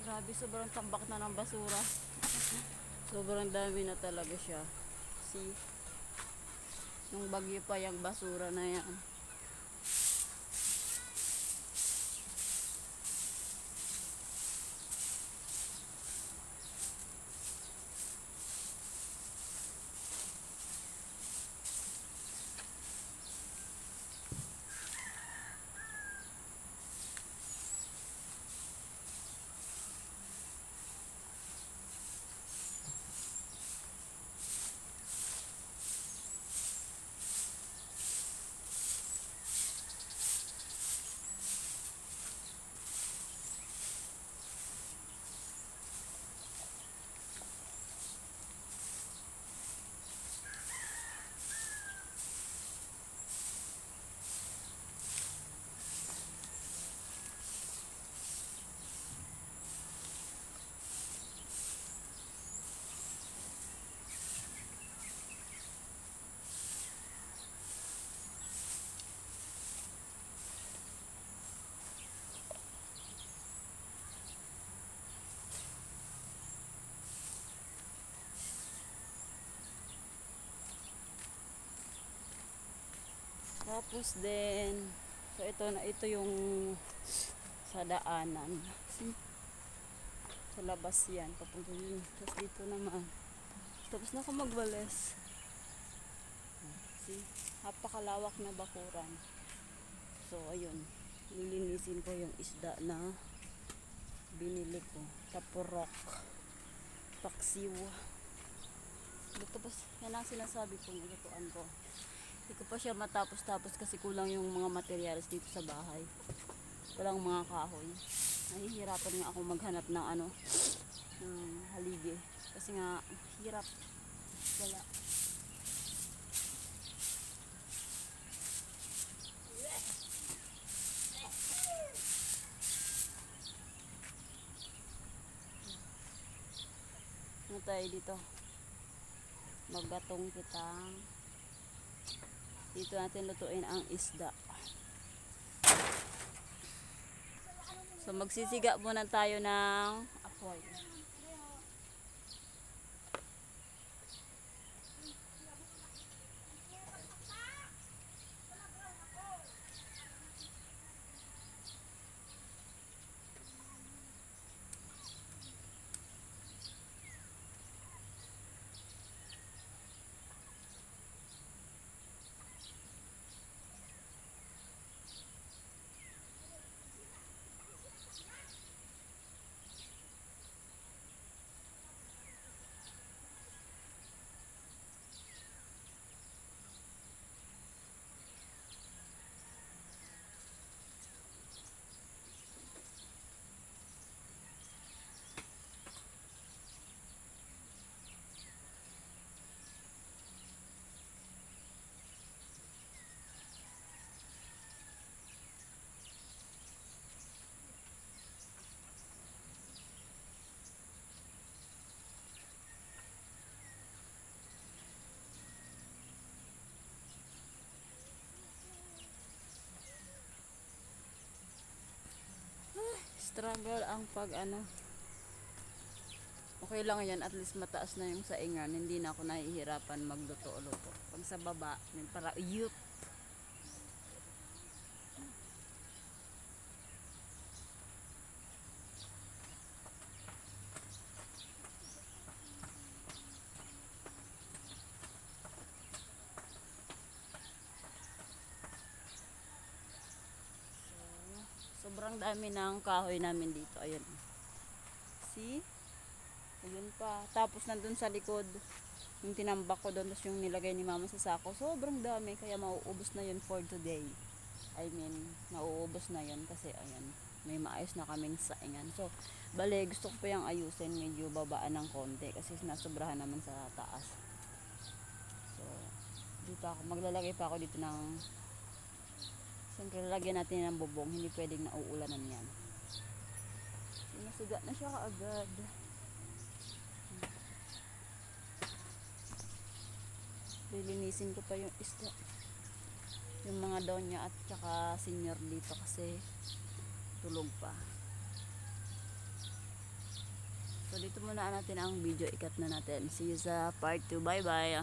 Grabe, sobrang tambak na ng basura. Sobrang dami na talaga siya. See? Nung bagyo pa yung basura na yan. Tapos din, so ito yung sa daanan. See? Sa labas yan, papunta yun. Tapos dito naman. Tapos na ako magwalis. See? Napakalawak na bakuran. So, ayun. Lilinisin ko yung isda na binili ko. Tapurok. Paksiw. Tapos, yan ang sinasabi kong ilutuan ko. Hindi ko pa siya matapos-tapos kasi kulang yung mga materials dito sa bahay. Walang mga kahoy. Nahihirapan nga ako maghanap ng ng haligi. Kasi nga, hirap. Wala. Ano tayo dito? Maggatong kitang. Dito natin lutuin ang isda. So magsisiga muna tayo ng apoy. Struggle ang okay lang yan, at least mataas na yung saingan, hindi na ako nahihirapan magluto-luto. Pag sa baba, para yup. Sobrang dami ng kahoy namin dito. Ayun. See? Ayun pa. Tapos nandun sa likod, yung tinambak ko doon, tapos yung nilagay ni mama sa sako. Sobrang dami. Kaya mauubos na yun for today. I mean, mauubos na yun kasi ayan, may maayos na kaming saingan. So, bale, gusto ko pa yung ayusin. Medyo babaan ng konti kasi nasobrahan naman sa taas. So, dito ako. Maglalagay pa ako dito ng siyempre lalagyan natin ng bubong, hindi pwedeng nauulanan yan. Sinasiga na siya kaagad. Lilinisin ko pa yung isda, yung mga donya at saka senior dito kasi tulog pa. So dito muna natin ang video, ikat na natin. See you sa part 2. Bye bye.